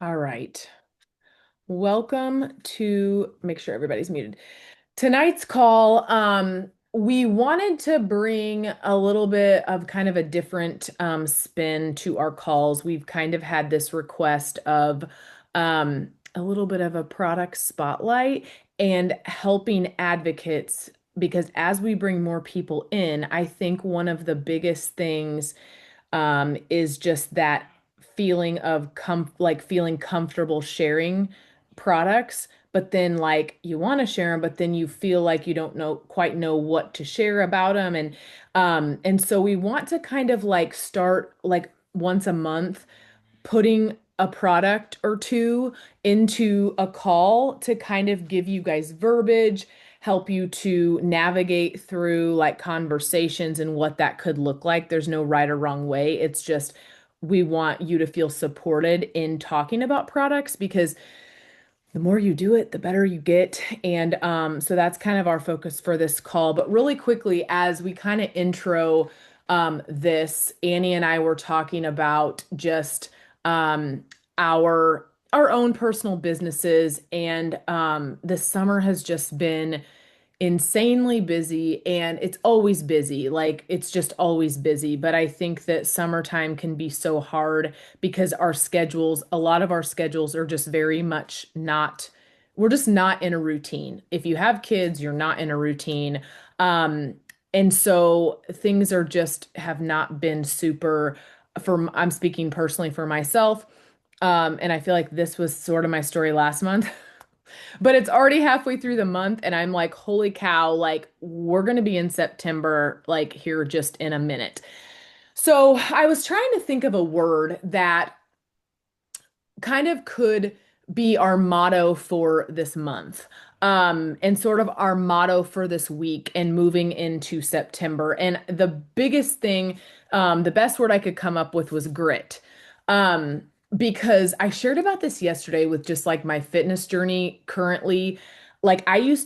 All right. Welcome to make sure everybody's muted. Tonight's call, we wanted to bring a little bit of kind of a different spin to our calls. We've kind of had this request of a little bit of a product spotlight and helping advocates because as we bring more people in, I think one of the biggest things is just that feeling of like feeling comfortable sharing products, but then like you want to share them, but then you feel like you don't know quite know what to share about them, and so we want to kind of like start like once a month putting a product or two into a call to kind of give you guys verbiage, help you to navigate through like conversations and what that could look like. There's no right or wrong way. It's just we want you to feel supported in talking about products because the more you do it, the better you get. And so that's kind of our focus for this call. But really quickly, as we kind of intro this, Annie and I were talking about just our own personal businesses, and this summer has just been insanely busy, and it's always busy. Like it's just always busy. But I think that summertime can be so hard because a lot of our schedules are just very much not, we're just not in a routine. If you have kids, you're not in a routine. Um, and so things are just have not been super I'm speaking personally for myself. And I feel like this was sort of my story last month. But it's already halfway through the month, and I'm like, holy cow, like we're gonna be in September, like here just in a minute. So I was trying to think of a word that kind of could be our motto for this month. And sort of our motto for this week and moving into September. And the biggest thing, the best word I could come up with was grit. Um, because I shared about this yesterday with just like my fitness journey currently. Like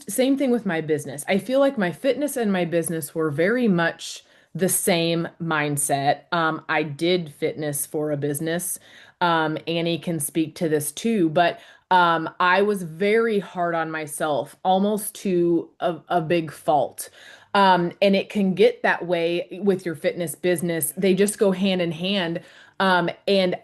same thing with my business. I feel like my fitness and my business were very much the same mindset. I did fitness for a business. Annie can speak to this too, but I was very hard on myself, almost to a big fault. And it can get that way with your fitness business. They just go hand in hand. And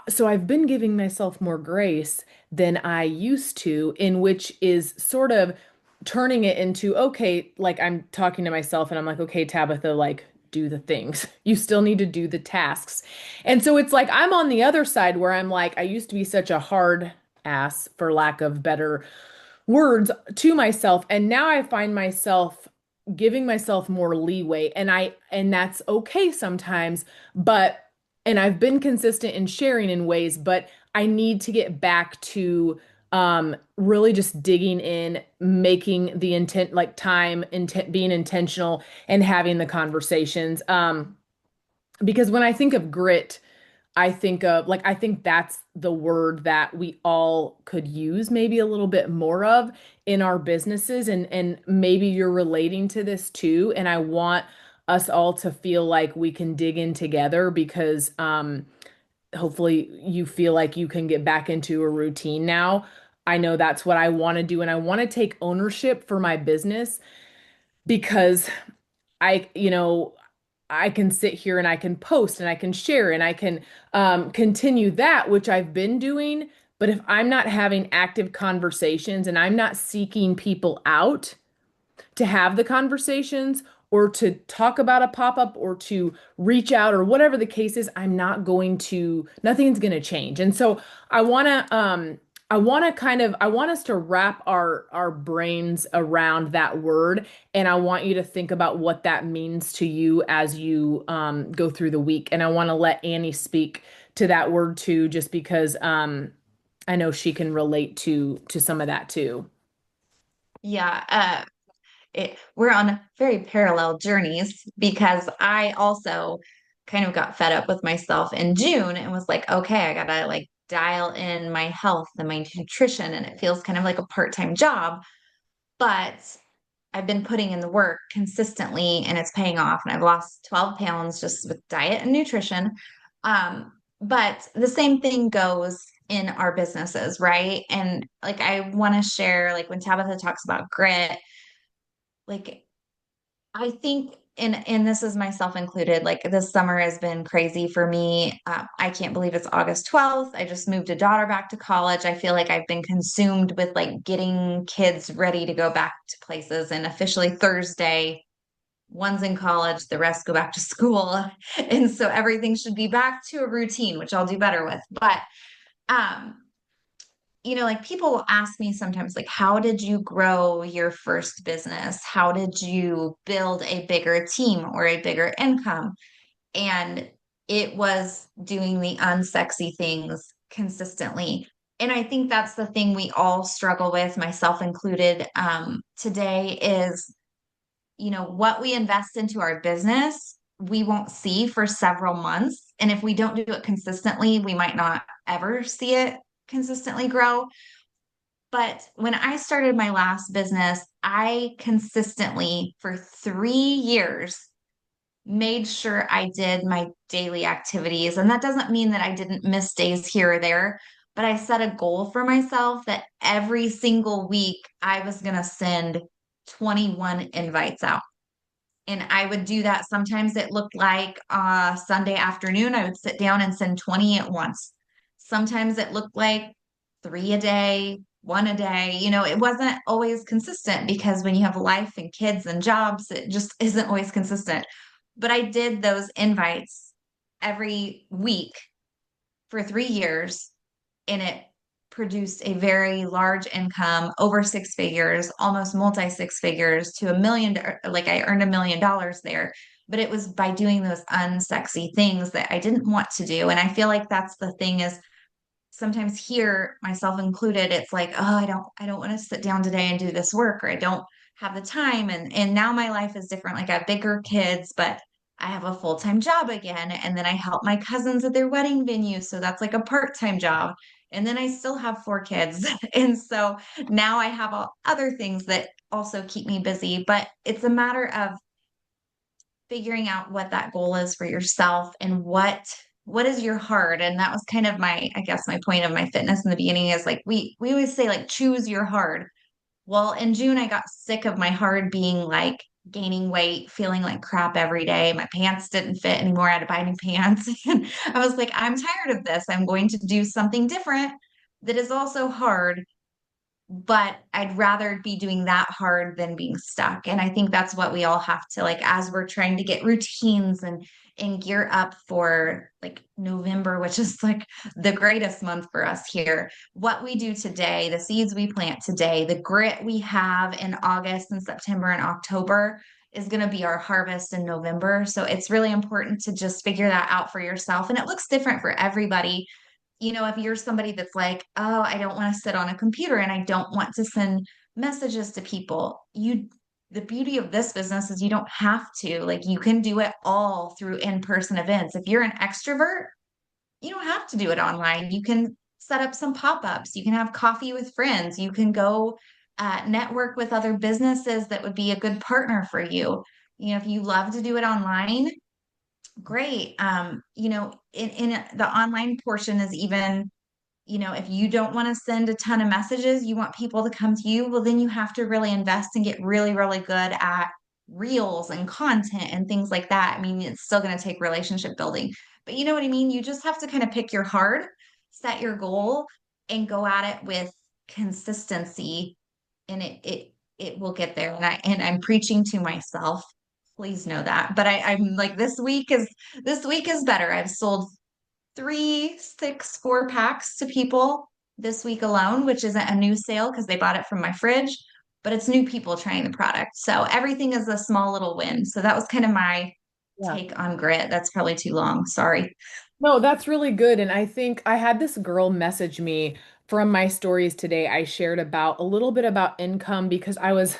so I've been giving myself more grace than I used to, in which is sort of turning it into, okay, like I'm talking to myself and I'm like, okay, Tabitha, like do the things. You still need to do the tasks. And so it's like I'm on the other side where I'm like, I used to be such a hard ass, for lack of better words, to myself. And now I find myself giving myself more leeway. And that's okay sometimes, but and I've been consistent in sharing in ways, but I need to get back to really just digging in, making the intent, like time, intent, being intentional and having the conversations. Because when I think of grit, I think of like I think that's the word that we all could use maybe a little bit more of in our businesses, and maybe you're relating to this too, and I want us all to feel like we can dig in together because hopefully you feel like you can get back into a routine now. I know that's what I want to do, and I want to take ownership for my business because I can sit here and I can post and I can share and I can continue that, which I've been doing. But if I'm not having active conversations and I'm not seeking people out to have the conversations or to talk about a pop-up or to reach out or whatever the case is, nothing's going to change. And so I want to I want us to wrap our brains around that word, and I want you to think about what that means to you as you go through the week. And I want to let Annie speak to that word too, just because I know she can relate to some of that too. Yeah, we're on very parallel journeys because I also kind of got fed up with myself in June and was like, okay, I gotta like dial in my health and my nutrition, and it feels kind of like a part-time job, but I've been putting in the work consistently and it's paying off, and I've lost 12 pounds just with diet and nutrition. But the same thing goes in our businesses, right? And like I want to share, like when Tabitha talks about grit, like I think, and this is myself included, like this summer has been crazy for me. I can't believe it's August 12th. I just moved a daughter back to college. I feel like I've been consumed with like getting kids ready to go back to places. And officially Thursday, one's in college, the rest go back to school. And so everything should be back to a routine, which I'll do better with. But um, like people will ask me sometimes, like, how did you grow your first business? How did you build a bigger team or a bigger income? And it was doing the unsexy things consistently. And I think that's the thing we all struggle with, myself included, today is, what we invest into our business, we won't see for several months. And if we don't do it consistently, we might not ever see it consistently grow. But when I started my last business, I consistently, for 3 years, made sure I did my daily activities. And that doesn't mean that I didn't miss days here or there, but I set a goal for myself that every single week I was going to send 21 invites out. And I would do that. Sometimes it looked like Sunday afternoon, I would sit down and send 20 at once. Sometimes it looked like three a day, one a day. It wasn't always consistent because when you have life and kids and jobs, it just isn't always consistent. But I did those invites every week for 3 years, and it produced a very large income, over six figures, almost multi six figures to a million. Like I earned $1 million there, but it was by doing those unsexy things that I didn't want to do. And I feel like that's the thing is sometimes here, myself included, it's like, oh, I don't want to sit down today and do this work, or I don't have the time. And now my life is different. Like I have bigger kids, but I have a full-time job again. And then I help my cousins at their wedding venue. So that's like a part-time job. And then I still have four kids. And so now I have all other things that also keep me busy. But it's a matter of figuring out what that goal is for yourself and what is your heart. And that was kind of my, I guess, my point of my fitness in the beginning is like we always say like choose your hard. Well, in June I got sick of my hard being like gaining weight, feeling like crap every day. My pants didn't fit anymore. I had to buy new pants. And I was like, I'm tired of this. I'm going to do something different that is also hard, but I'd rather be doing that hard than being stuck. And I think that's what we all have to like as we're trying to get routines and gear up for like November, which is like the greatest month for us here. What we do today, the seeds we plant today, the grit we have in August and September and October is going to be our harvest in November. So it's really important to just figure that out for yourself. And it looks different for everybody. If you're somebody that's like, oh, I don't want to sit on a computer and I don't want to send messages to people, the beauty of this business is you don't have to. Like, you can do it all through in-person events. If you're an extrovert, you don't have to do it online. You can set up some pop-ups. You can have coffee with friends. You can go network with other businesses that would be a good partner for you. If you love to do it online, great. In the online portion is even, if you don't want to send a ton of messages, you want people to come to you, well, then you have to really invest and get really, really good at reels and content and things like that. I mean, it's still going to take relationship building, but you know what I mean? You just have to kind of pick your heart, set your goal, and go at it with consistency, and it will get there. And I'm preaching to myself. Please know that. But I'm like this week is better. I've sold three, six, 4 packs to people this week alone, which isn't a new sale because they bought it from my fridge, but it's new people trying the product. So everything is a small little win. So that was kind of my Yeah. take on grit. That's probably too long. Sorry. No, that's really good. And I think I had this girl message me from my stories today. I shared about a little bit about income because I was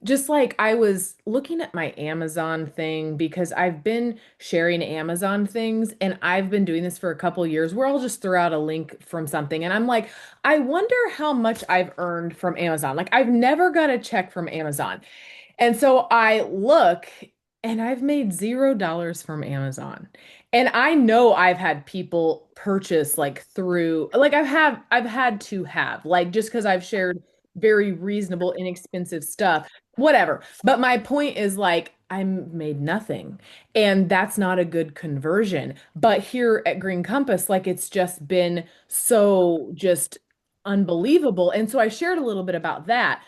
just like, I was looking at my Amazon thing because I've been sharing Amazon things and I've been doing this for a couple years where I'll just throw out a link from something. And I'm like, I wonder how much I've earned from Amazon. Like, I've never got a check from Amazon. And so I look And I've made $0 from Amazon. And I know I've had people purchase like through like I've had to have like just because I've shared very reasonable, inexpensive stuff, whatever. But my point is like I made nothing. And that's not a good conversion. But here at Green Compass, like it's just been so just unbelievable. And so I shared a little bit about that.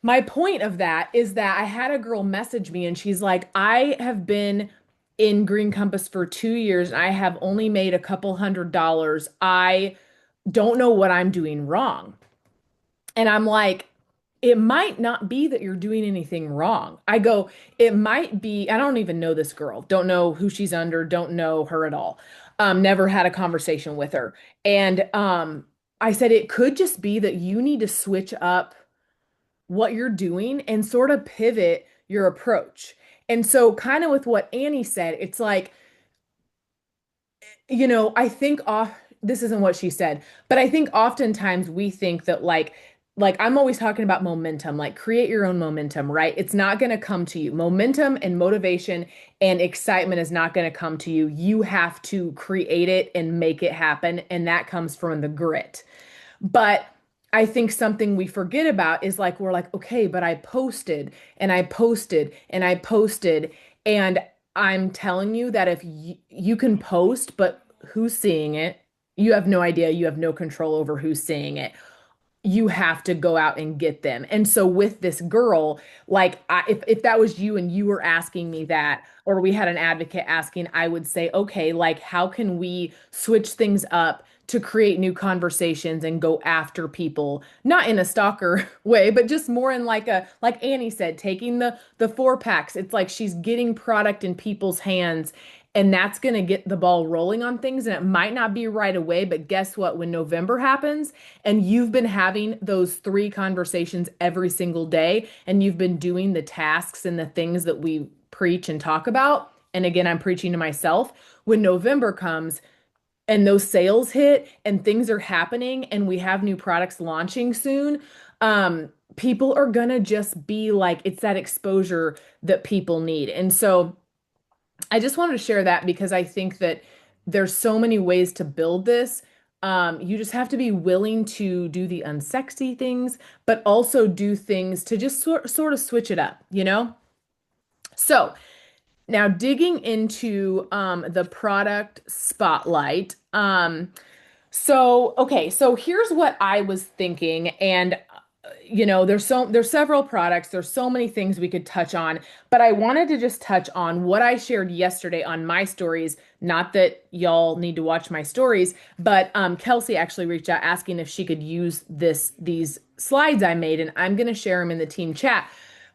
My point of that is that I had a girl message me and she's like, I have been in Green Compass for 2 years and I have only made a couple $100. I don't know what I'm doing wrong. And I'm like, it might not be that you're doing anything wrong. I go, it might be, I don't even know this girl, don't know who she's under, don't know her at all. Never had a conversation with her. And I said, it could just be that you need to switch up what you're doing and sort of pivot your approach. And so, kind of with what Annie said, it's like, I think off this isn't what she said, but I think oftentimes we think that like I'm always talking about momentum, like create your own momentum, right? It's not going to come to you. Momentum and motivation and excitement is not going to come to you. You have to create it and make it happen, and that comes from the grit. But I think something we forget about is like, we're like, okay, but I posted and I posted and I posted. And I'm telling you that if you can post, but who's seeing it? You have no idea. You have no control over who's seeing it. You have to go out and get them. And so with this girl, like if that was you and you were asking me that, or we had an advocate asking, I would say, okay, like how can we switch things up to create new conversations and go after people, not in a stalker way, but just more in like Annie said, taking the 4 packs. It's like she's getting product in people's hands and that's going to get the ball rolling on things. And it might not be right away, but guess what? When November happens and you've been having those 3 conversations every single day, and you've been doing the tasks and the things that we preach and talk about. And again, I'm preaching to myself. When November comes and those sales hit and things are happening and we have new products launching soon, people are going to just be like, it's that exposure that people need. And so, I just wanted to share that because I think that there's so many ways to build this. You just have to be willing to do the unsexy things, but also do things to just sort of switch it up, you know? So now digging into the product spotlight. So here's what I was thinking, and there's several products, there's so many things we could touch on, but I wanted to just touch on what I shared yesterday on my stories. Not that y'all need to watch my stories, but Kelsey actually reached out asking if she could use these slides I made, and I'm gonna share them in the team chat.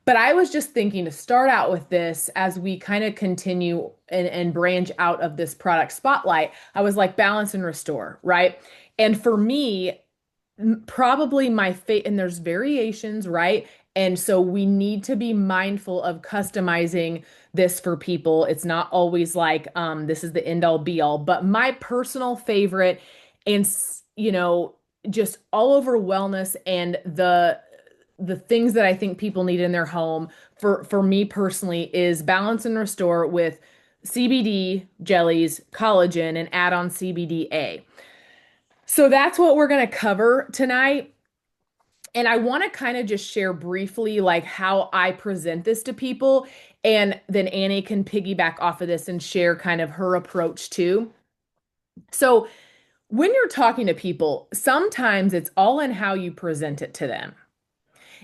But I was just thinking to start out with this as we kind of continue and branch out of this product spotlight. I was like, balance and restore, right? And for me, probably my fate, and there's variations, right? And so we need to be mindful of customizing this for people. It's not always like this is the end all be all, but my personal favorite and just all over wellness and the things that I think people need in their home for me personally is balance and restore with CBD jellies, collagen, and add on CBDA. So that's what we're going to cover tonight. And I want to kind of just share briefly like how I present this to people. And then Annie can piggyback off of this and share kind of her approach too. So when you're talking to people, sometimes it's all in how you present it to them.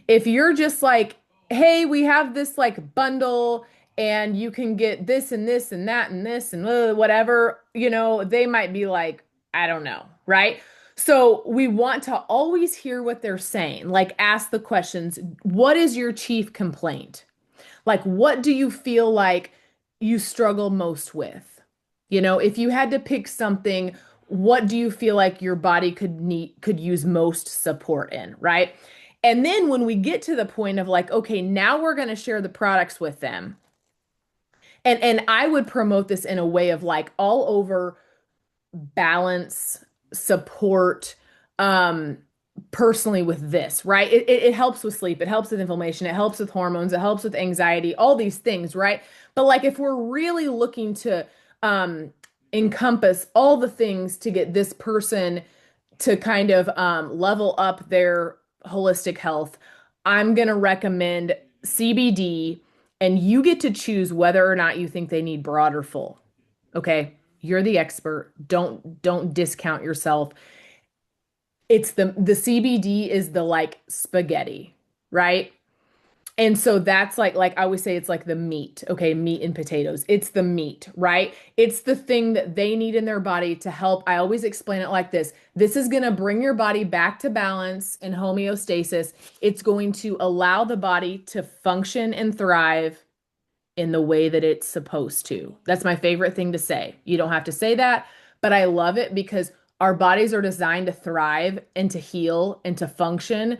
If you're just like, hey, we have this like bundle and you can get this and this and that and this and whatever, they might be like, I don't know, right? So we want to always hear what they're saying. Like, ask the questions. What is your chief complaint? Like, what do you feel like you struggle most with? If you had to pick something, what do you feel like your body could use most support in, right? And then when we get to the point of like, okay, now we're going to share the products with them. And I would promote this in a way of like all over balance, support, um, personally with this, right? It helps with sleep, it helps with inflammation, it helps with hormones, it helps with anxiety, all these things, right? But like if we're really looking to um encompass all the things to get this person to kind of level up their holistic health, I'm gonna recommend CBD, and you get to choose whether or not you think they need broad or full. Okay? You're the expert. Don't discount yourself. It's the CBD is the like spaghetti, right? And so that's like I always say it's like the meat, okay, meat and potatoes. It's the meat, right? It's the thing that they need in their body to help. I always explain it like this. This is going to bring your body back to balance and homeostasis. It's going to allow the body to function and thrive in the way that it's supposed to. That's my favorite thing to say. You don't have to say that, but I love it because our bodies are designed to thrive and to heal and to function.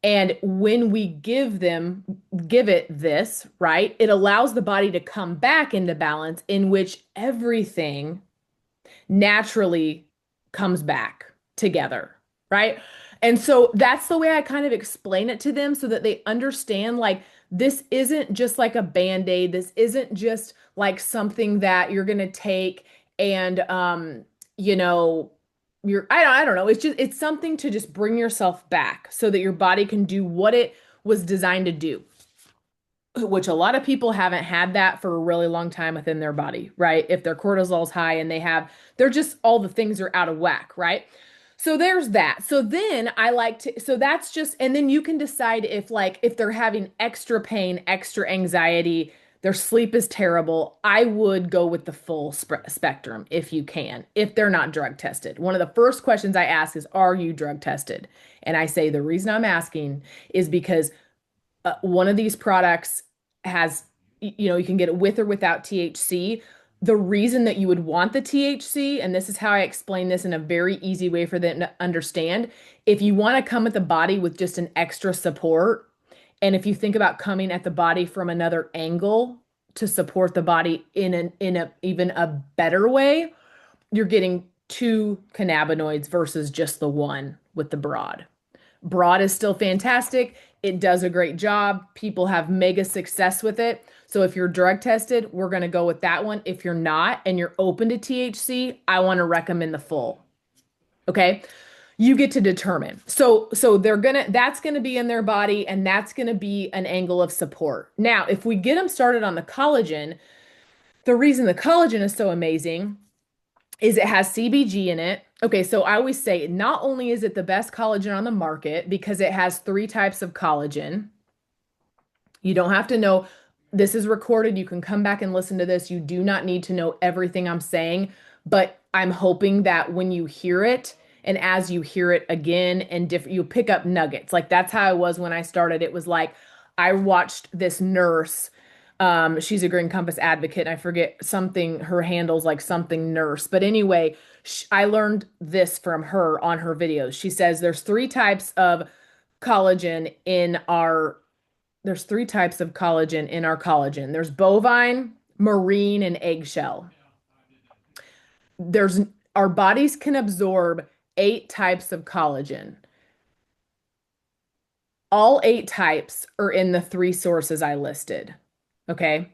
And when we give it this, right, it allows the body to come back into balance in which everything naturally comes back together, right? And so that's the way I kind of explain it to them so that they understand like this isn't just like a band-aid. This isn't just like something that you're going to take and you know, I don't know. It's just it's something to just bring yourself back so that your body can do what it was designed to do, which a lot of people haven't had that for a really long time within their body, right? If their cortisol's high and they're just all the things are out of whack, right? So there's that. So then I like to, so that's just, and then you can decide if like, if they're having extra pain, extra anxiety, their sleep is terrible, I would go with the full spectrum if you can, if they're not drug tested. One of the first questions I ask is, are you drug tested? And I say, the reason I'm asking is because one of these products has, you know, you can get it with or without THC. The reason that you would want the THC, and this is how I explain this in a very easy way for them to understand, if you want to come at the body with just an extra support, and if you think about coming at the body from another angle to support the body in a even a better way, you're getting two cannabinoids versus just the one with the broad. Broad is still fantastic. It does a great job. People have mega success with it. So if you're drug tested, we're going to go with that one. If you're not and you're open to THC, I want to recommend the full. Okay? You get to determine. So they're going to that's going to be in their body and that's going to be an angle of support. Now, if we get them started on the collagen, the reason the collagen is so amazing is it has CBG in it. Okay, so I always say not only is it the best collagen on the market because it has three types of collagen. You don't have to know this is recorded. You can come back and listen to this. You do not need to know everything I'm saying, but I'm hoping that when you hear it and as you hear it again and different, you pick up nuggets. Like that's how I was when I started. It was like I watched this nurse. She's a Green Compass advocate, and I forget something, her handle's like something nurse. But anyway, I learned this from her on her videos. She says collagen in our there's three types of collagen in our collagen. There's bovine, marine, and eggshell. There's our bodies can absorb eight types of collagen. All eight types are in the three sources I listed. Okay.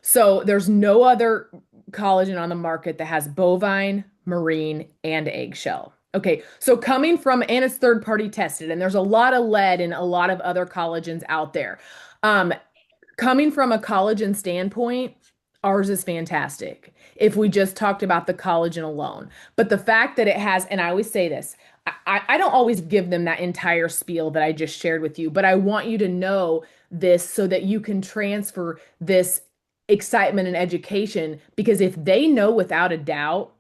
So there's no other collagen on the market that has bovine, marine, and eggshell. Okay. So coming from, and it's third party tested, and there's a lot of lead in a lot of other collagens out there. Um, Coming from a collagen standpoint, ours is fantastic. If we just talked about the collagen alone, but the fact that it has, and I always say this, I don't always give them that entire spiel that I just shared with you, but I want you to know this so that you can transfer this excitement and education. Because if they know without a doubt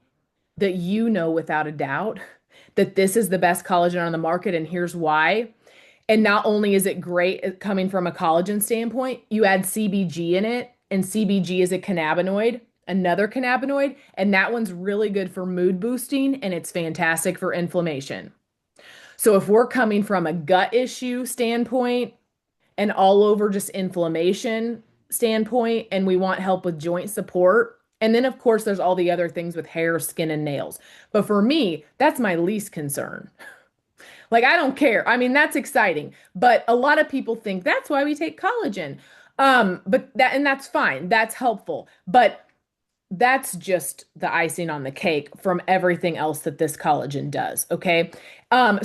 that you know without a doubt that this is the best collagen on the market and here's why, and not only is it great coming from a collagen standpoint, you add CBG in it, and CBG is a cannabinoid, another cannabinoid, and that one's really good for mood boosting and it's fantastic for inflammation. So if we're coming from a gut issue standpoint and all over just inflammation standpoint, and we want help with joint support, and then of course there's all the other things with hair, skin, and nails. But for me, that's my least concern. Like, I don't care. I mean, that's exciting. But a lot of people think that's why we take collagen. But that, and that's fine. That's helpful. But that's just the icing on the cake from everything else that this collagen does. Okay. And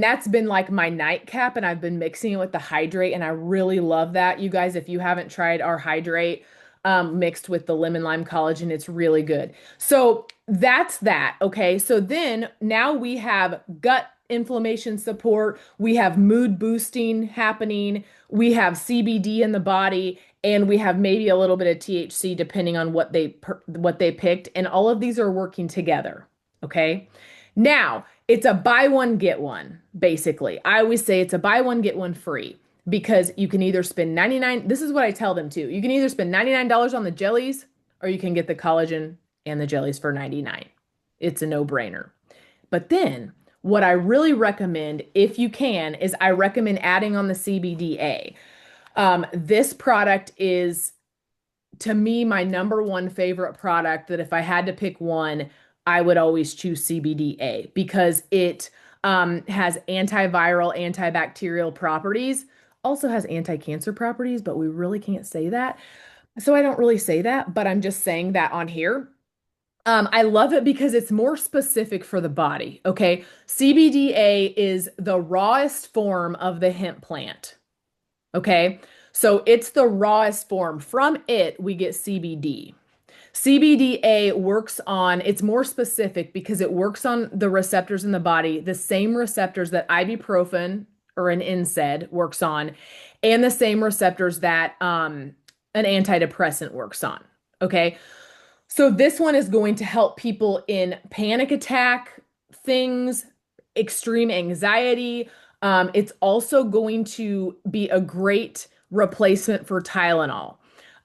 that's been like my nightcap, and I've been mixing it with the hydrate, and I really love that. You guys, if you haven't tried our hydrate, mixed with the lemon lime collagen, it's really good. So that's that. Okay. So then now we have gut inflammation support, we have mood boosting happening, we have CBD in the body, and we have maybe a little bit of THC depending on what they picked, and all of these are working together. Okay. Now, it's a buy one get one basically. I always say it's a buy one get one free because you can either spend 99, this is what I tell them too. You can either spend $99 on the jellies or you can get the collagen and the jellies for 99. It's a no-brainer. But then what I really recommend, if you can, is I recommend adding on the CBDA. This product is, to me, my number one favorite product that if I had to pick one, I would always choose CBDA because it has antiviral, antibacterial properties, also has anti-cancer properties, but we really can't say that. So I don't really say that, but I'm just saying that on here. I love it because it's more specific for the body. Okay. CBDA is the rawest form of the hemp plant. Okay. So it's the rawest form. From it, we get CBD. CBDA works on, it's more specific because it works on the receptors in the body, the same receptors that ibuprofen or an NSAID works on, and the same receptors that an antidepressant works on. Okay. So this one is going to help people in panic attack things, extreme anxiety. It's also going to be a great replacement for Tylenol.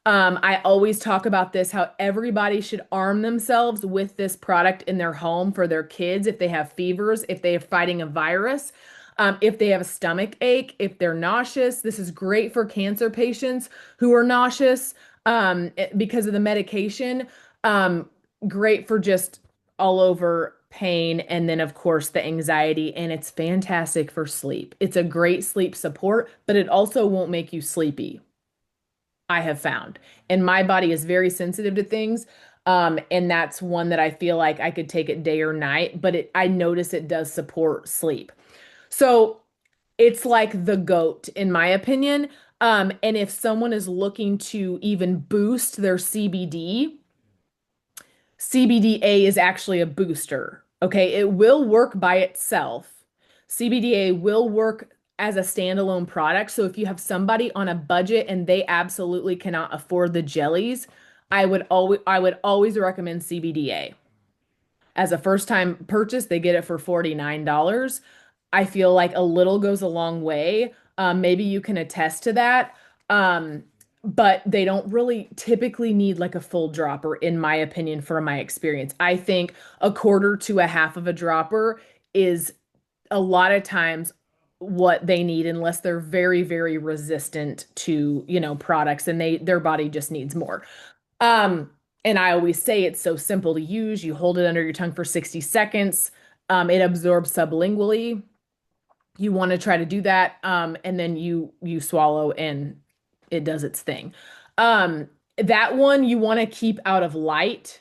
I always talk about this, how everybody should arm themselves with this product in their home for their kids if they have fevers, if they are fighting a virus, if they have a stomach ache, if they're nauseous. This is great for cancer patients who are nauseous because of the medication. Um, Great for just all over pain. And then, of course, the anxiety. And it's fantastic for sleep. It's a great sleep support, but it also won't make you sleepy. I have found. And my body is very sensitive to things. And that's one that I feel like I could take it day or night, but I notice it does support sleep. So it's like the GOAT, in my opinion. And if someone is looking to even boost their CBD, CBDA is actually a booster. Okay, it will work by itself. CBDA will work as a standalone product. So if you have somebody on a budget and they absolutely cannot afford the jellies, I would always recommend CBDA. As a first-time purchase, they get it for $49. I feel like a little goes a long way. Maybe you can attest to that. Um, but they don't really typically need like a full dropper, in my opinion, from my experience. I think a quarter to a half of a dropper is a lot of times what they need unless they're very, very resistant to, products and their body just needs more. Um, and I always say it's so simple to use. You hold it under your tongue for 60 seconds. It absorbs sublingually. You want to try to do that, and then you swallow and it does its thing. That one you want to keep out of light,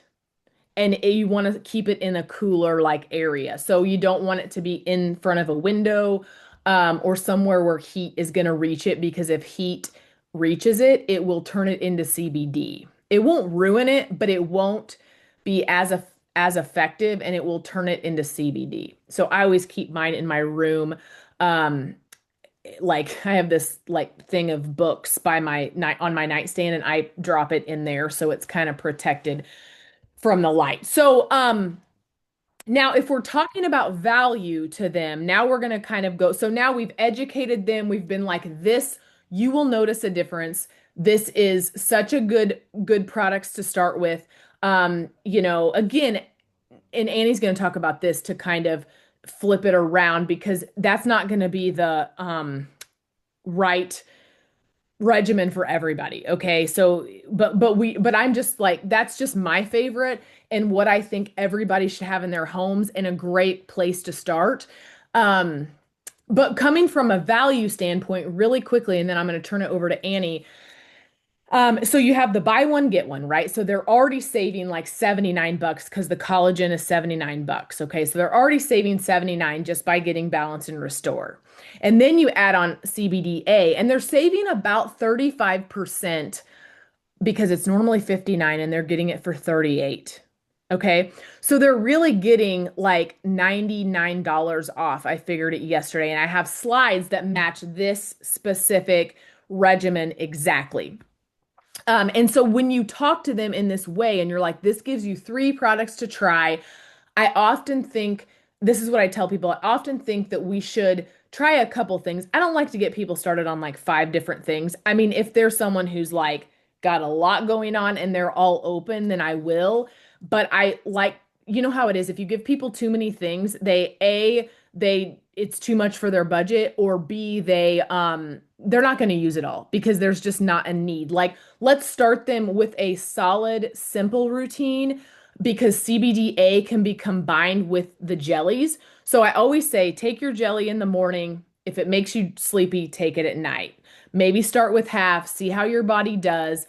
and you want to keep it in a cooler like area. So you don't want it to be in front of a window, or somewhere where heat is going to reach it, because if heat reaches it, it will turn it into CBD. It won't ruin it, but it won't be as effective, and it will turn it into CBD. So I always keep mine in my room. Um, like I have this like thing of books by my night on my nightstand, and I drop it in there so it's kind of protected from the light. So now if we're talking about value to them, now we're going to kind of go. So now we've educated them. We've been like this, you will notice a difference. This is such a good products to start with. Again, and Annie's going to talk about this to kind of flip it around, because that's not going to be the right regimen for everybody. Okay. So, but I'm just like, that's just my favorite and what I think everybody should have in their homes and a great place to start. Um, but coming from a value standpoint, really quickly, and then I'm going to turn it over to Annie. So you have the buy one, get one, right? So they're already saving like 79 bucks because the collagen is 79 bucks. Okay. So they're already saving 79 just by getting Balance and Restore. And then you add on CBDA and they're saving about 35% because it's normally 59 and they're getting it for 38. Okay. So they're really getting like $99 off. I figured it yesterday and I have slides that match this specific regimen exactly. And so when you talk to them in this way and you're like, this gives you three products to try, I often think, this is what I tell people, I often think that we should try a couple things. I don't like to get people started on like five different things. I mean, if there's someone who's like got a lot going on and they're all open, then I will. But I like, you know how it is. If you give people too many things, it's too much for their budget, or B, they're not going to use it all because there's just not a need. Like, let's start them with a solid, simple routine because CBDA can be combined with the jellies. So I always say take your jelly in the morning. If it makes you sleepy, take it at night. Maybe start with half, see how your body does.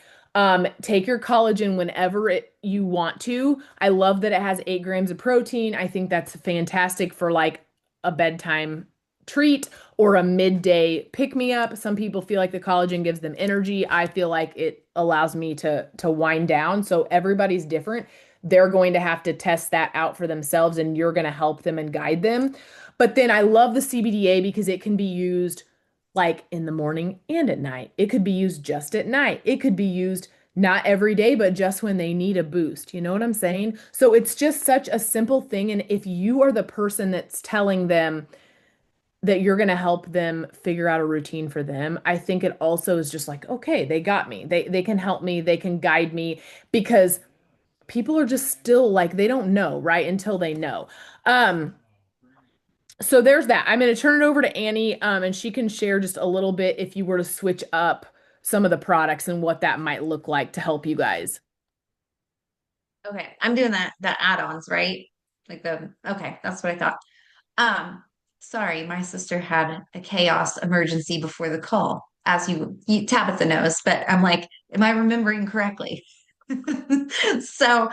Take your collagen whenever you want to. I love that it has 8 grams of protein. I think that's fantastic for like a bedtime treat or a midday pick me up. Some people feel like the collagen gives them energy. I feel like it allows me to wind down. So everybody's different. They're going to have to test that out for themselves and you're going to help them and guide them. But then I love the CBDA because it can be used like in the morning and at night. It could be used just at night. It could be used not every day, but just when they need a boost. You know what I'm saying? So it's just such a simple thing. And if you are the person that's telling them that you're going to help them figure out a routine for them, I think it also is just like, okay, they got me. They can help me, they can guide me because people are just still like they don't know, right? Until they know. Um, so there's that. I'm going to turn it over to Annie, and she can share just a little bit if you were to switch up some of the products and what that might look like to help you guys. Okay, I'm doing the add-ons, right? Like okay, that's what I thought. Um, Sorry, my sister had a chaos emergency before the call, as you Tabitha knows, but I'm like, am I remembering correctly? So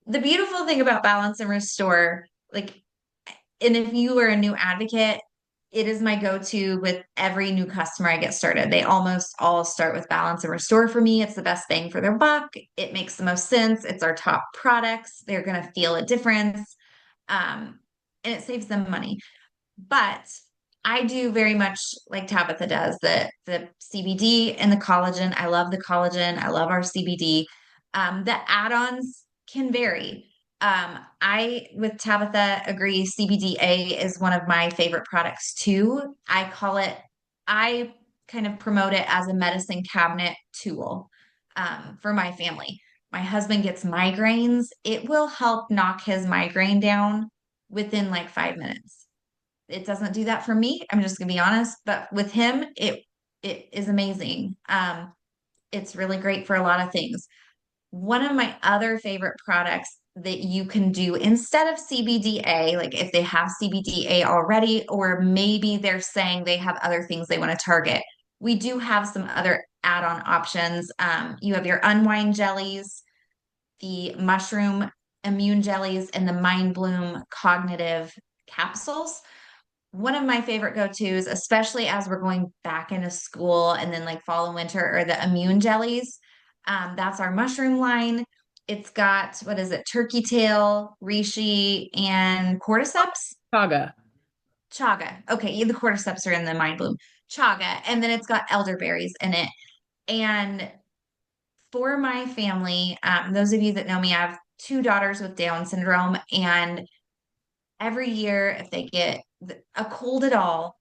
the beautiful thing about Balance and Restore, like, and if you are a new advocate, it is my go-to with every new customer I get started. They almost all start with Balance and Restore for me. It's the best bang for their buck. It makes the most sense. It's our top products. They're going to feel a difference. And it saves them money. But I do very much like Tabitha does, the CBD and the collagen. I love the collagen. I love our CBD. The add-ons can vary. I, with Tabitha, agree CBDA is one of my favorite products too. I kind of promote it as a medicine cabinet tool for my family. My husband gets migraines. It will help knock his migraine down within like 5 minutes. It doesn't do that for me. I'm just gonna be honest, but with him, it is amazing. It's really great for a lot of things. One of my other favorite products that you can do instead of CBDA, like if they have CBDA already, or maybe they're saying they have other things they want to target, we do have some other add-on options. You have your unwind jellies, the mushroom immune jellies, and the Mind Bloom cognitive capsules. One of my favorite go-tos, especially as we're going back into school and then like fall and winter, are the immune jellies. That's our mushroom line. It's got, what is it, turkey tail, reishi, and cordyceps. Saga. Chaga. Okay, yeah, the cordyceps are in the Mind Bloom. Chaga. And then it's got elderberries in it. And for my family, those of you that know me, I have two daughters with Down syndrome, and every year if they get a cold at all,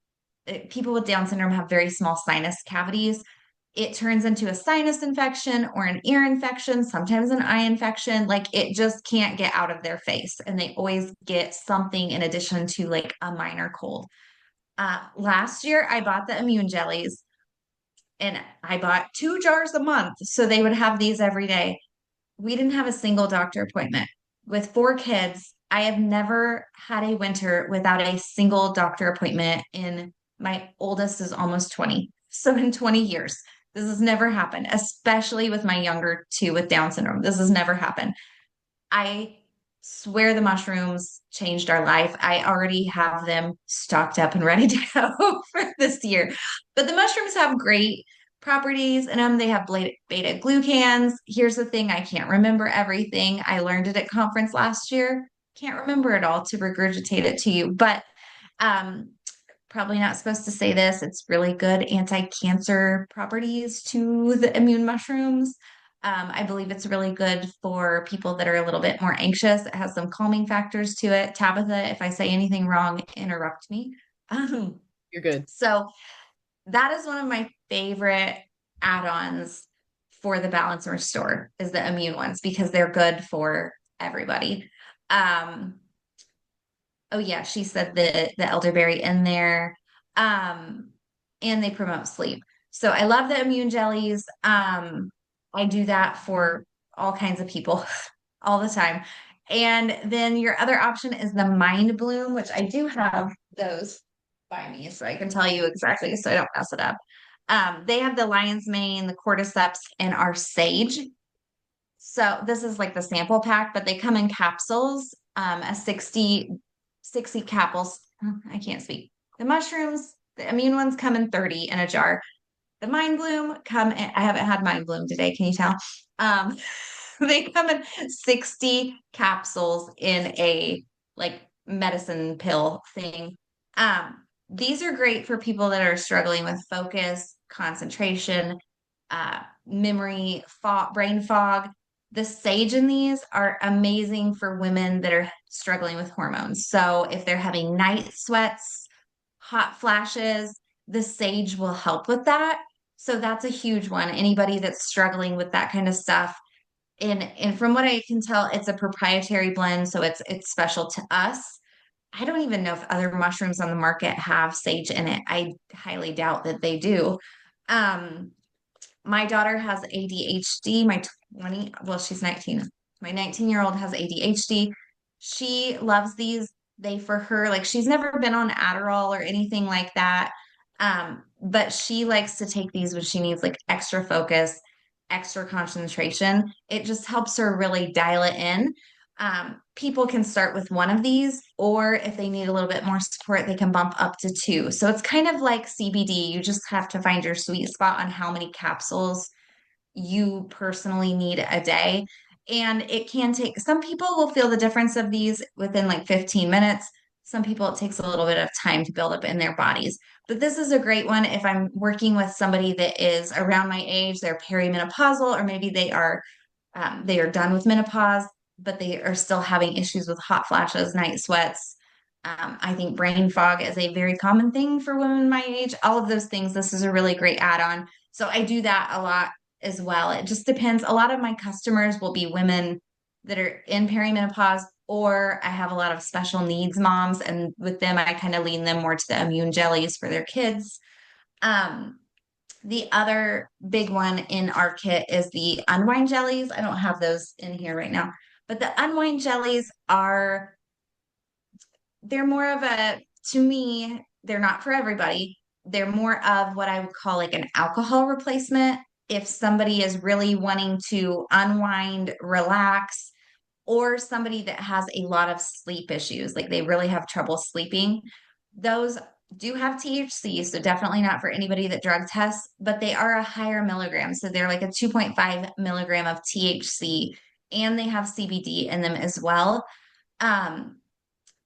people with Down syndrome have very small sinus cavities. It turns into a sinus infection or an ear infection, sometimes an eye infection. Like it just can't get out of their face. And they always get something in addition to like a minor cold. Last year, I bought the immune jellies and I bought 2 jars a month. So they would have these every day. We didn't have a single doctor appointment with 4 kids. I have never had a winter without a single doctor appointment in my oldest is almost 20. So in 20 years, this has never happened, especially with my younger two with Down syndrome. This has never happened. I swear the mushrooms changed our life. I already have them stocked up and ready to go for this year. But the mushrooms have great properties in them. They have beta glucans. Here's the thing, I can't remember everything. I learned it at conference last year. Can't remember it all to regurgitate it to you, but um, probably not supposed to say this. It's really good anti-cancer properties to the immune mushrooms. I believe it's really good for people that are a little bit more anxious. It has some calming factors to it. Tabitha, if I say anything wrong, interrupt me. Um, You're good. so that is one of my favorite add-ons for the Balance and Restore is the immune ones because they're good for everybody. Um, oh yeah, she said the elderberry in there. Um, and they promote sleep. So I love the immune jellies. I do that for all kinds of people all the time. And then your other option is the Mind Bloom, which I do have those by me, so I can tell you exactly so I don't mess it up. They have the lion's mane, the cordyceps, and our sage. So this is like the sample pack, but they come in capsules, a 60 capsules. I can't speak. The mushrooms, the immune ones come in 30 in a jar. The Mind Bloom come in, I haven't had Mind Bloom today, can you tell? Um, they come in 60 capsules in a like medicine pill thing. These are great for people that are struggling with focus, concentration, memory, brain fog. The sage in these are amazing for women that are struggling with hormones. So if they're having night sweats, hot flashes, the sage will help with that. So that's a huge one. Anybody that's struggling with that kind of stuff. And from what I can tell, it's a proprietary blend, so it's special to us. I don't even know if other mushrooms on the market have sage in it. I highly doubt that they do. Um, my daughter has ADHD. Well, she's 19. My 19-year-old has ADHD. She loves these. They for her, like she's never been on Adderall or anything like that. But she likes to take these when she needs like extra focus, extra concentration. It just helps her really dial it in. People can start with one of these, or if they need a little bit more support, they can bump up to two. So it's kind of like CBD. You just have to find your sweet spot on how many capsules you personally need a day. And it can take, some people will feel the difference of these within like 15 minutes. Some people, it takes a little bit of time to build up in their bodies. But this is a great one if I'm working with somebody that is around my age, they're perimenopausal, or maybe they are done with menopause, but they are still having issues with hot flashes, night sweats. I think brain fog is a very common thing for women my age. All of those things, this is a really great add-on. So I do that a lot as well. It just depends. A lot of my customers will be women that are in perimenopause, or I have a lot of special needs moms, and with them, I kind of lean them more to the immune jellies for their kids. Um, the other big one in our kit is the unwind jellies. I don't have those in here right now, but the unwind jellies are, they're more of a, to me, they're not for everybody. They're more of what I would call like an alcohol replacement. If somebody is really wanting to unwind, relax, or somebody that has a lot of sleep issues, like they really have trouble sleeping, those do have THC, so definitely not for anybody that drug tests, but they are a higher milligram. So they're like a 2.5 milligram of THC, and they have CBD in them as well. Um,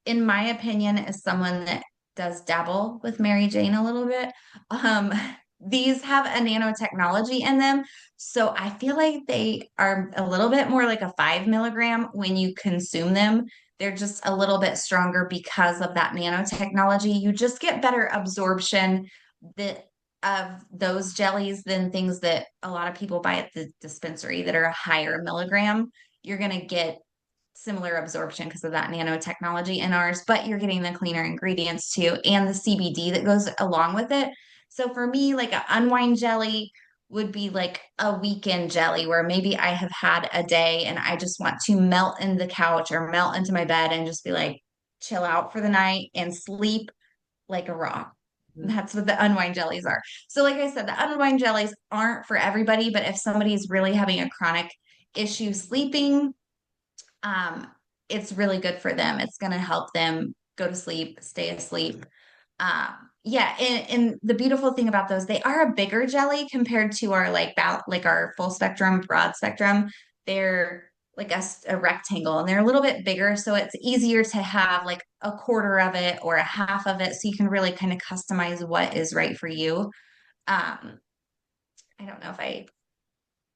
in my opinion, as someone that does dabble with Mary Jane a little bit, um, these have a nanotechnology in them. So I feel like they are a little bit more like a 5 milligram when you consume them. They're just a little bit stronger because of that nanotechnology. You just get better absorption that of those jellies than things that a lot of people buy at the dispensary that are a higher milligram. You're going to get similar absorption because of that nanotechnology in ours, but you're getting the cleaner ingredients too, and the CBD that goes along with it. So for me, like an unwind jelly would be like a weekend jelly where maybe I have had a day and I just want to melt in the couch or melt into my bed and just be like, chill out for the night and sleep like a rock. That's what the unwind jellies are. So, like I said, the unwind jellies aren't for everybody, but if somebody's really having a chronic issue sleeping, um, it's really good for them. It's going to help them go to sleep, stay asleep. Um, yeah, and the beautiful thing about those, they are a bigger jelly compared to our like our full spectrum, broad spectrum. They're like a rectangle and they're a little bit bigger, so it's easier to have like a quarter of it or a half of it, so you can really kind of customize what is right for you. I don't know if I.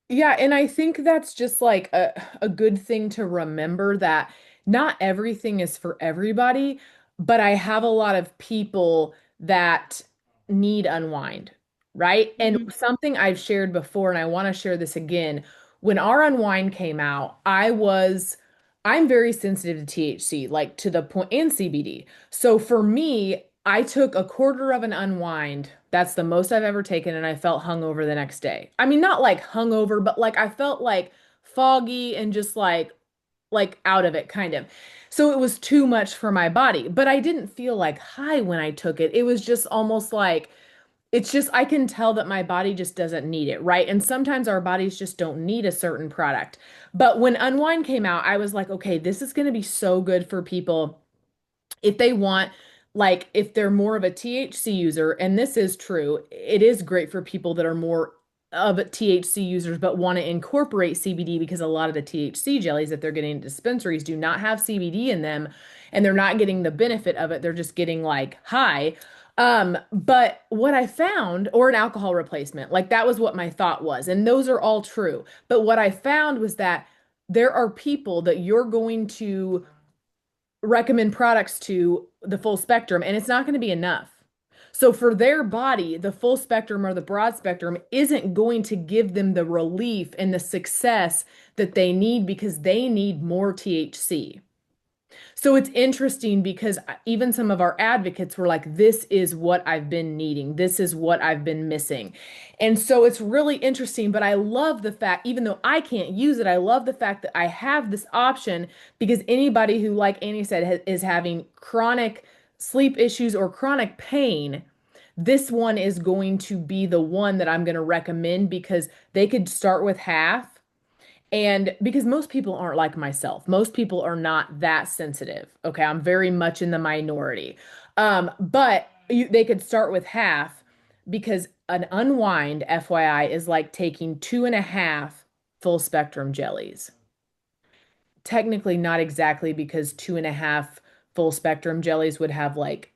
Yeah, and I think that's just like a good thing to remember that not everything is for everybody, but I have a lot of people that need unwind, right? And Mhm. something I've shared before, and I want to share this again. When our unwind came out, I'm very sensitive to THC, like to the point, and CBD. So for me, I took a quarter of an unwind. That's the most I've ever taken, and I felt hungover the next day. I mean, not like hungover, but like I felt like foggy and just like out of it kind of. So it was too much for my body, but I didn't feel like high when I took it. It was just almost like it's just I can tell that my body just doesn't need it, right? And sometimes our bodies just don't need a certain product. But when Unwind came out, I was like, okay, this is going to be so good for people if they want, like, if they're more of a THC user, and this is true, it is great for people that are more of THC users but want to incorporate CBD because a lot of the THC jellies that they're getting at dispensaries do not have CBD in them and they're not getting the benefit of it. They're just getting like high. But what I found, or an alcohol replacement, like that was what my thought was, and those are all true. But what I found was that there are people that you're going to recommend products to the full spectrum, and it's not going to be enough. So for their body, the full spectrum or the broad spectrum isn't going to give them the relief and the success that they need because they need more THC. So it's interesting because even some of our advocates were like, this is what I've been needing. This is what I've been missing. And so it's really interesting. But I love the fact, even though I can't use it, I love the fact that I have this option because anybody who, like Annie said, is having chronic sleep issues or chronic pain, this one is going to be the one that I'm going to recommend because they could start with half and because most people aren't like myself, most people are not that sensitive. Okay, I'm very much in the minority. But they could start with half because an unwind, FYI, is like taking two and a half full spectrum jellies. Technically, not exactly because two and a half full spectrum jellies would have like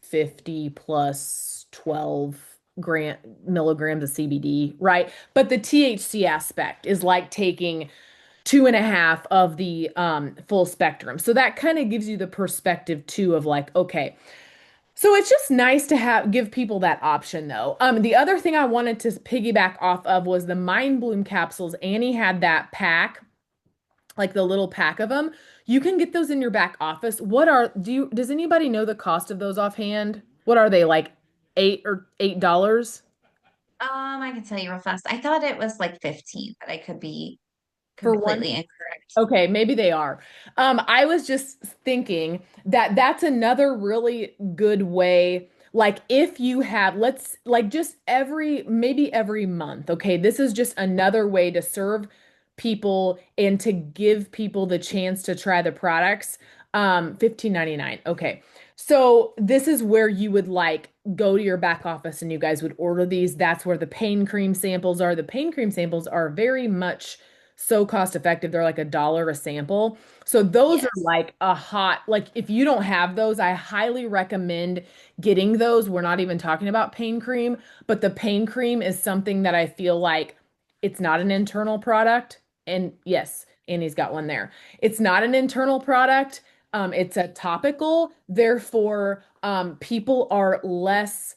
50 plus 12 gram milligrams of CBD, right? But the THC aspect is like taking two and a half of the full spectrum. So that kind of gives you the perspective too of like, okay. So it's just nice to have give people that option though. The other thing I wanted to piggyback off of was the Mind Bloom capsules. Annie had that pack, like the little pack of them. You can get those in your back office. Does anybody know the cost of those offhand? What are they like $8? I can tell you real fast. I thought it was like 15, but I could be For one. completely incorrect. Okay, maybe they are. I was just thinking that that's another really good way. Like if you have, let's like just maybe every month. Okay, this is just another way to serve people and to give people the chance to try the products. 15.99. Okay. So this is where you would like go to your back office and you guys would order these. That's where the pain cream samples are. The pain cream samples are very much so cost effective. They're like $1 a sample. So those are Yes. like like if you don't have those, I highly recommend getting those. We're not even talking about pain cream, but the pain cream is something that I feel like it's not an internal product. And yes, Annie's got one there. It's not an internal product. It's a topical. Therefore, people are less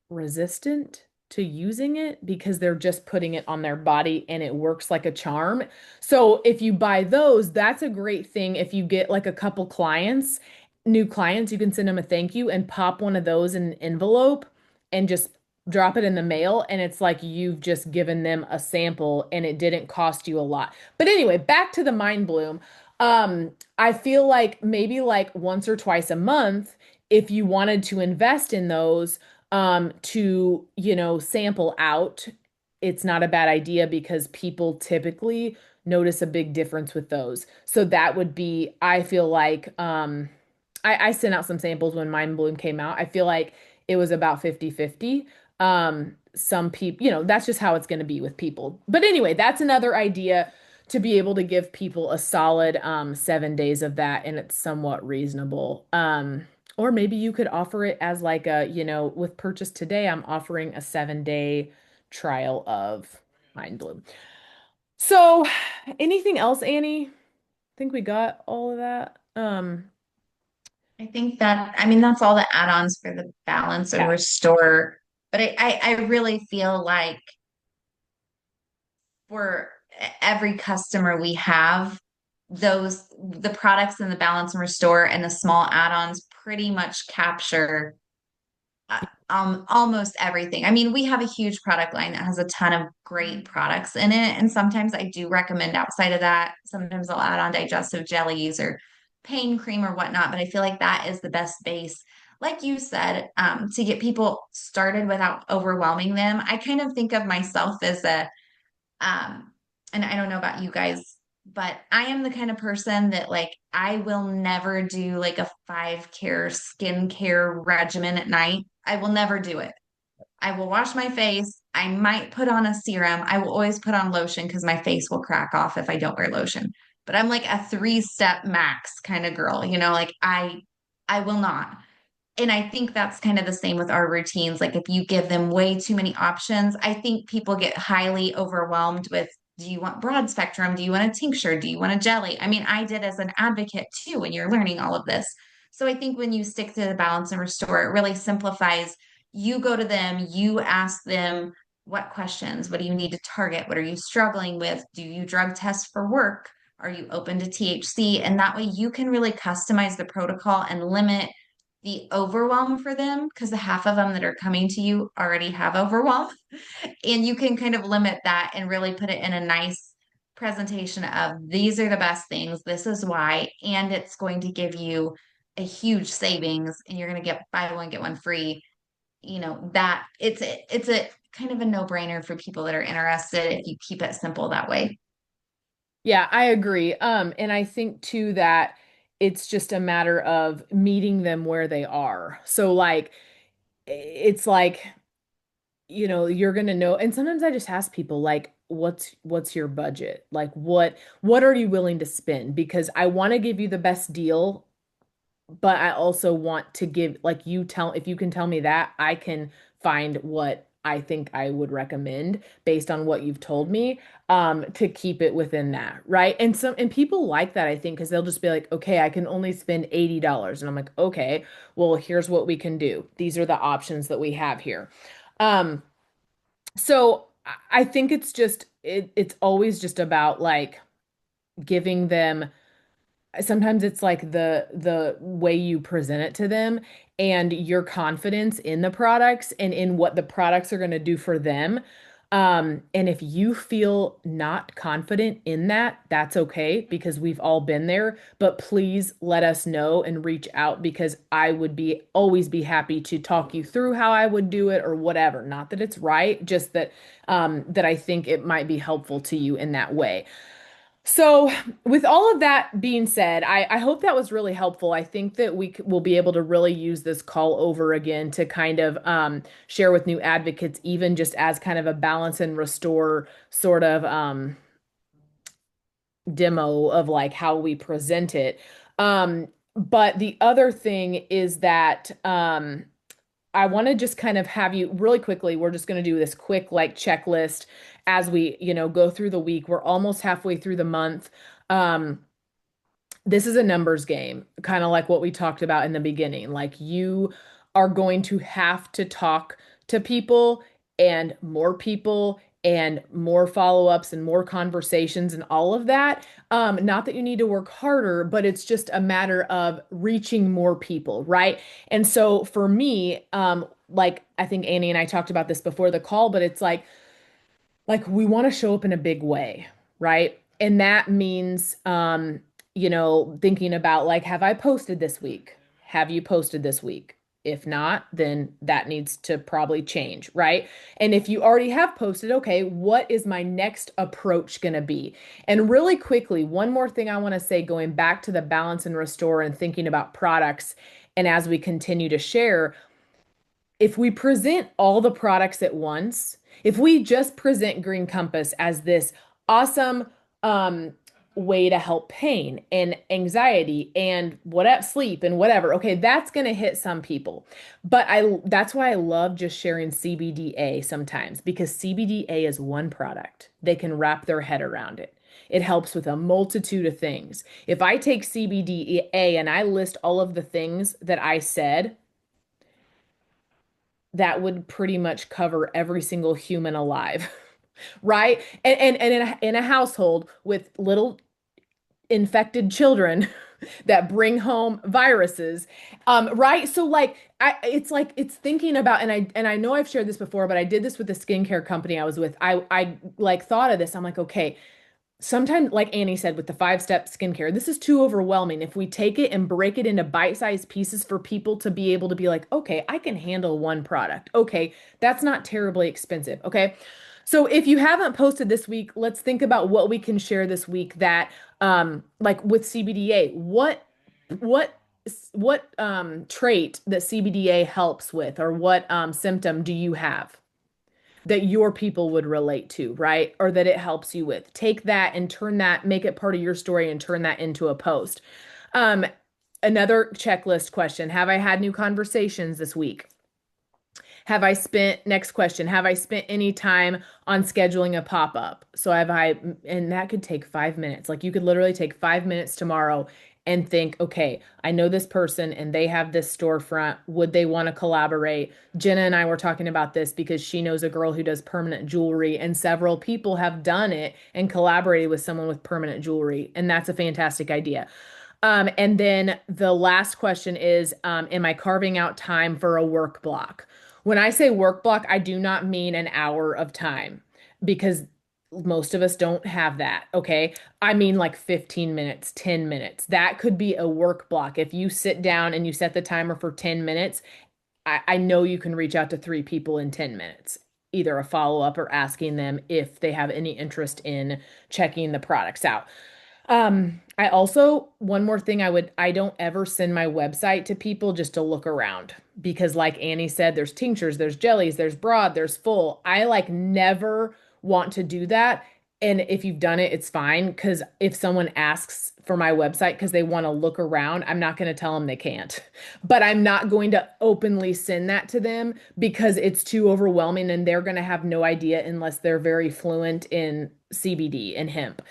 resistant to using it because they're just putting it on their body and it works like a charm. So if you buy those, that's a great thing. If you get like a couple clients, new clients, you can send them a thank you and pop one of those in an envelope and just drop it in the mail and it's like you've just given them a sample and it didn't cost you a lot. But anyway, back to the Mind Bloom. I feel like maybe like once or twice a month, if you wanted to invest in those, to, sample out, it's not a bad idea because people typically notice a big difference with those. So that would be, I feel like, I sent out some samples when Mind Bloom came out. I feel like it was about 50-50. Some people, that's just how it's going to be with people. But anyway, that's another idea to be able to give people a solid 7 days of that, and it's somewhat reasonable. Or maybe you could offer it as like a, with purchase today, I'm offering a 7 day trial of Mind Bloom. So, anything else, Annie? I think we got all of that. I think that, I mean, that's all the add-ons for the balance and Yeah. restore. But I really feel like for every customer we have, the products in the balance and restore and the small add-ons pretty much capture almost everything. I mean, we have a huge product line that has a ton of great products in it. And sometimes I do recommend outside of that. Sometimes I'll add on digestive jellies or pain cream or whatnot. But I feel like that is the best base, like you said, to get people started without overwhelming them. I kind of think of myself as um, and I don't know about you guys, but I am the kind of person that like I will never do like a 5 care skincare regimen at night. I will never do it. I will wash my face. I might put on a serum. I will always put on lotion because my face will crack off if I don't wear lotion. But I'm like a 3 step max kind of girl, like I will not. And I think that's kind of the same with our routines. Like if you give them way too many options, I think people get highly overwhelmed with, do you want broad spectrum? Do you want a tincture? Do you want a jelly? I mean, I did as an advocate too when you're learning all of this. So I think when you stick to the balance and restore, it really simplifies. You go to them, you ask them what questions, what do you need to target? What are you struggling with? Do you drug test for work? Are you open to THC? And that way you can really customize the protocol and limit the overwhelm for them because the half of them that are coming to you already have overwhelm. And you can kind of limit that and really put it in a nice presentation of these are the best things, this is why, and it's going to give you a huge savings and you're going to get buy one get one free. That it's a kind of a no-brainer for people that are interested if you keep it simple that way. Yeah, I agree. And I think too that it's just a matter of meeting them where they are. So like it's like, you're gonna know. And sometimes I just ask people like, what's your budget? Like what are you willing to spend? Because I want to give you the best deal, but I also want to give, like, if you can tell me that, I can find what I think I would recommend based on what you've told me, to keep it within that, right? And people like that, I think, because they'll just be like, okay, I can only spend $80. And I'm like, okay, well, here's what we can do. These are the options that we have here. Um, so I think it's always just about like giving them, sometimes it's like the way you present it to them and your confidence in the products and in what the products are going to do for them. And if you feel not confident in that, that's okay because we've all been there. But please let us know and reach out because I would be always be happy to talk you through how I would do it or whatever. Not that it's right, just that I think it might be helpful to you in that way. So, with all of that being said, I hope that was really helpful. I think that will be able to really use this call over again to kind of share with new advocates, even just as kind of a balance and restore sort of demo of like how we present it. But the other thing is that I want to just kind of have you really quickly. We're just going to do this quick like checklist as we, go through the week. We're almost halfway through the month. Um, this is a numbers game, kind of like what we talked about in the beginning. Like you are going to have to talk to people and more people and more follow-ups and more conversations and all of that. Not that you need to work harder, but it's just a matter of reaching more people, right? And so for me, like I think Annie and I talked about this before the call, but it's like we want to show up in a big way, right? And that means thinking about like, have I posted this week? Have you posted this week? If not, then that needs to probably change, right? And if you already have posted, okay, what is my next approach going to be? And really quickly, one more thing I want to say, going back to the balance and restore and thinking about products, and as we continue to share, if we present all the products at once, if we just present Green Compass as this awesome um, way to help pain and anxiety and whatever sleep and whatever, okay, that's going to hit some people. But I that's why I love just sharing CBDA sometimes because CBDA is one product. They can wrap their head around it. It helps with a multitude of things. If I take CBDA and I list all of the things that I said, that would pretty much cover every single human alive, right? And in a household with little infected children that bring home viruses, right? So it's thinking about, and I know I've shared this before, but I did this with the skincare company I was with. I like thought of this. I'm like, okay, sometimes, like Annie said, with the 5-step skincare, this is too overwhelming. If we take it and break it into bite-sized pieces for people to be able to be like, okay, I can handle one product. Okay, that's not terribly expensive. Okay. So if you haven't posted this week, let's think about what we can share this week that, like with CBDA, what, what trait that CBDA helps with, or what symptom do you have that your people would relate to, right? Or that it helps you with. Take that and turn that, make it part of your story and turn that into a post. Um, Another checklist question. Have I had new conversations this week? Next question, have I spent any time on scheduling a pop-up? So and that could take 5 minutes. Like you could literally take 5 minutes tomorrow and think, okay, I know this person and they have this storefront. Would they want to collaborate? Jenna and I were talking about this because she knows a girl who does permanent jewelry, and several people have done it and collaborated with someone with permanent jewelry. And that's a fantastic idea. And then the last question is, am I carving out time for a work block? When I say work block, I do not mean an hour of time because most of us don't have that. Okay. I mean like 15 minutes, 10 minutes. That could be a work block. If you sit down and you set the timer for 10 minutes, I know you can reach out to 3 people in 10 minutes, either a follow up or asking them if they have any interest in checking the products out. I also, one more thing I don't ever send my website to people just to look around because like Annie said, there's tinctures, there's jellies, there's broad, there's full. I like never want to do that. And if you've done it, it's fine. Because if someone asks for my website because they want to look around, I'm not going to tell them they can't. But I'm not going to openly send that to them because it's too overwhelming and they're going to have no idea unless they're very fluent in CBD and hemp.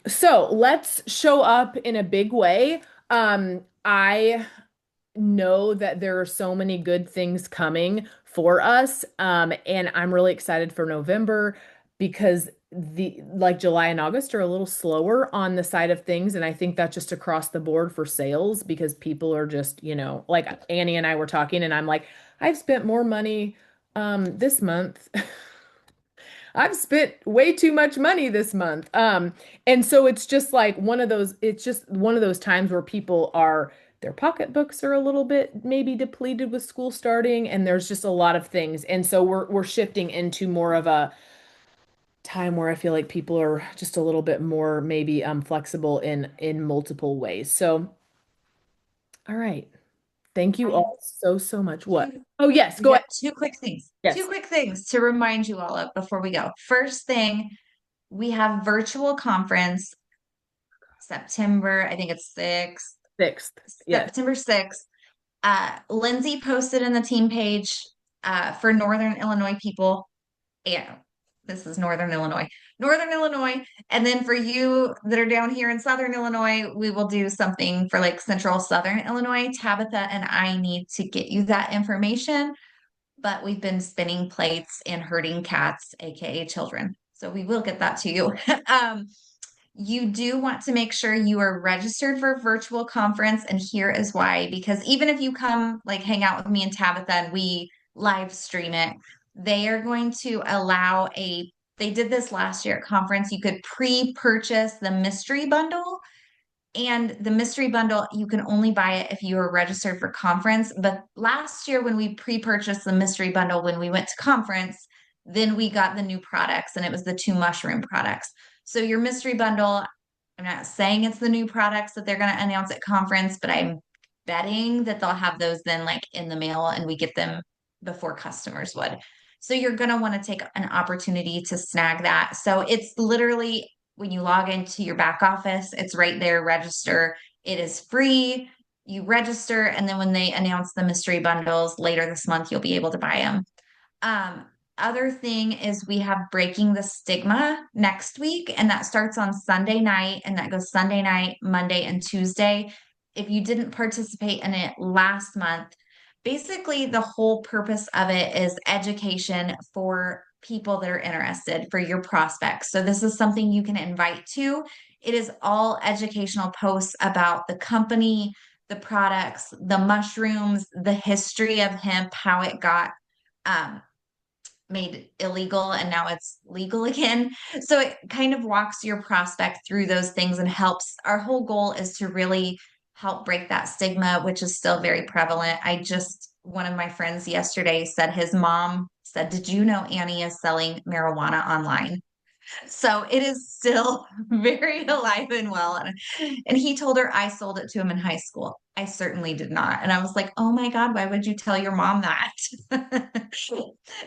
So let's show up in a big way. I know that there are so many good things coming for us. And I'm really excited for November because the like July and August are a little slower on the side of things. And I think that's just across the board for sales because people are just, like Annie and I were talking, and I'm like, I've spent more money this month. I've spent way too much money this month. And so it's just one of those times where their pocketbooks are a little bit maybe depleted with school starting, and there's just a lot of things. And so we're shifting into more of a time where I feel like people are just a little bit more maybe flexible in multiple ways. So, all right. Thank you I have all so, so much. What? two, Oh, yes, go yeah, ahead. two quick things. Two Yes. quick things to remind you all of before we go. First thing, we have virtual conference September, I think it's 6th, 6th. Yes. September 6th. Lindsay posted in the team page for Northern Illinois people. Yeah, this is Northern Illinois. Northern Illinois. And then for you that are down here in Southern Illinois, we will do something for like Central Southern Illinois. Tabitha and I need to get you that information. but we've been spinning plates and herding cats, aka children. So we will get that to you. um, you do want to make sure you are registered for a virtual conference, and here is why. Because even if you come like hang out with me and Tabitha and we live stream it, they are going to allow they did this last year at conference. You could pre-purchase the mystery bundle, and the mystery bundle, you can only buy it if you are registered for conference. But last year, when we pre-purchased the mystery bundle, when we went to conference, then we got the new products, and it was the two mushroom products. So your mystery bundle, I'm not saying it's the new products that they're going to announce at conference, but I'm betting that they'll have those then like in the mail and we get them before customers would. So you're going to want to take an opportunity to snag that. So it's literally when you log into your back office, it's right there, register. It is free. You register, and then when they announce the mystery bundles later this month, you'll be able to buy them. Um, Other thing is we have Breaking the Stigma next week, and that starts on Sunday night, and that goes Sunday night, Monday, and Tuesday. If you didn't participate in it last month, basically the whole purpose of it is education for people that are interested, for your prospects. So this is something you can invite to. It is all educational posts about the company, the products, the mushrooms, the history of hemp, how it got um, made illegal and now it's legal again. So it kind of walks your prospect through those things and helps. Our whole goal is to really help break that stigma, which is still very prevalent. One of my friends yesterday said his mom said, "Did you know Annie is selling marijuana online?" So it is still very alive and well. And he told her I sold it to him in high school. I certainly did not. And I was like, oh my God, why would you tell your mom that?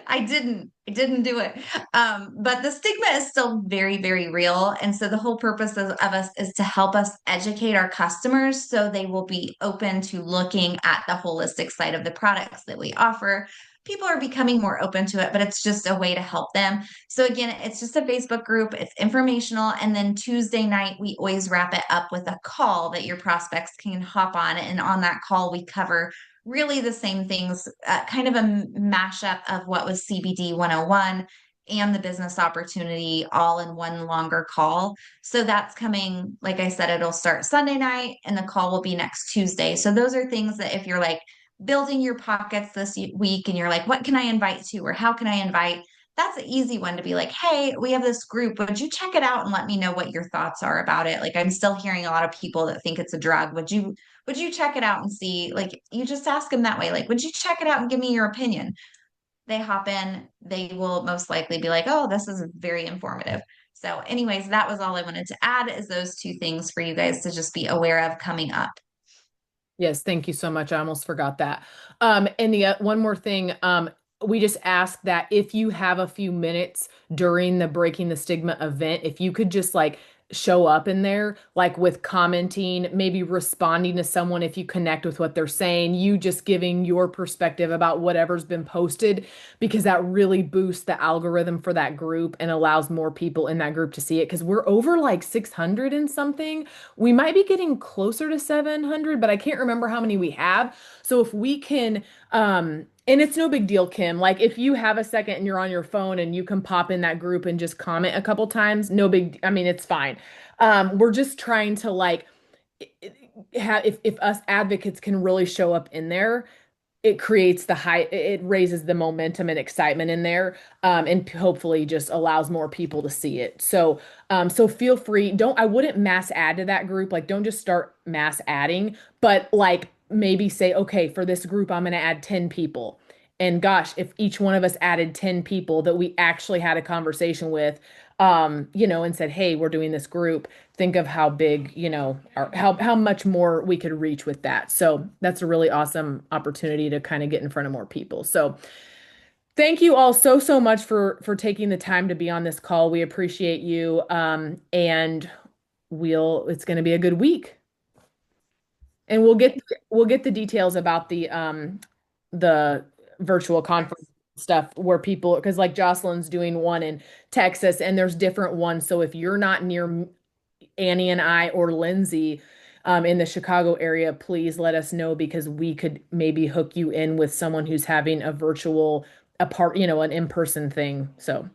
I didn't do it. But the stigma is still very, very real. And so the whole purpose of us is to help us educate our customers so they will be open to looking at the holistic side of the products that we offer. People are becoming more open to it, but it's just a way to help them. So again, it's just a Facebook group, it's informational. And then Tuesday night, we always wrap it up with a call that your prospects can hop on. And on that call, we cover really the same things, kind of a mashup of what was CBD 101 and the business opportunity all in one longer call. So that's coming, like I said, it'll start Sunday night and the call will be next Tuesday. So those are things that if you're like building your pockets this week and you're like, what can I invite to, or how can I invite? That's an easy one to be like, hey, we have this group. Would you check it out and let me know what your thoughts are about it? Like I'm still hearing a lot of people that think it's a drug. Would you check it out and see? Like you just ask them that way. Like, would you check it out and give me your opinion? They hop in, they will most likely be like, oh, this is very informative. So, anyways, that was all I wanted to add is those two things for you guys to just be aware of coming up. Yes, thank you so much. I almost forgot that. And the one more thing, we just ask that if you have a few minutes during the Breaking the Stigma event, if you could just like show up in there, like with commenting, maybe responding to someone if you connect with what they're saying, you just giving your perspective about whatever's been posted, because that really boosts the algorithm for that group and allows more people in that group to see it. Because we're over like 600 and something. We might be getting closer to 700, but I can't remember how many we have. So if we can, and it's no big deal, Kim. Like if you have a second and you're on your phone and you can pop in that group and just comment a couple times, no big, I mean, it's fine. We're just trying to like have, if us advocates can really show up in there, it creates the high, it raises the momentum and excitement in there, and hopefully just allows more people to see it. So feel free. I wouldn't mass add to that group. Like, don't just start mass adding, but like maybe say, okay, for this group, I'm going to add 10 people. And gosh, if each one of us added 10 people that we actually had a conversation with, and said, hey, we're doing this group, think of how big, how much more we could reach with that. So that's a really awesome opportunity to kind of get in front of more people. So thank you all so much for taking the time to be on this call. We appreciate you. And it's going to be a good week. And we'll get the details about the virtual conference stuff where people, because like Jocelyn's doing one in Texas and there's different ones. So if you're not near Annie and I or Lindsay, in the Chicago area, please let us know because we could maybe hook you in with someone who's having a virtual, an in-person thing. So,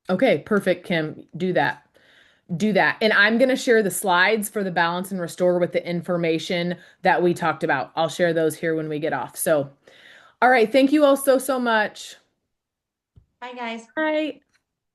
okay, perfect, Kim. Do that. Do that. And I'm going to share the slides for the balance and restore with the information that we talked about. I'll share those here when we get off. So, all right. Thank you all so, so much. Bye, guys. Bye.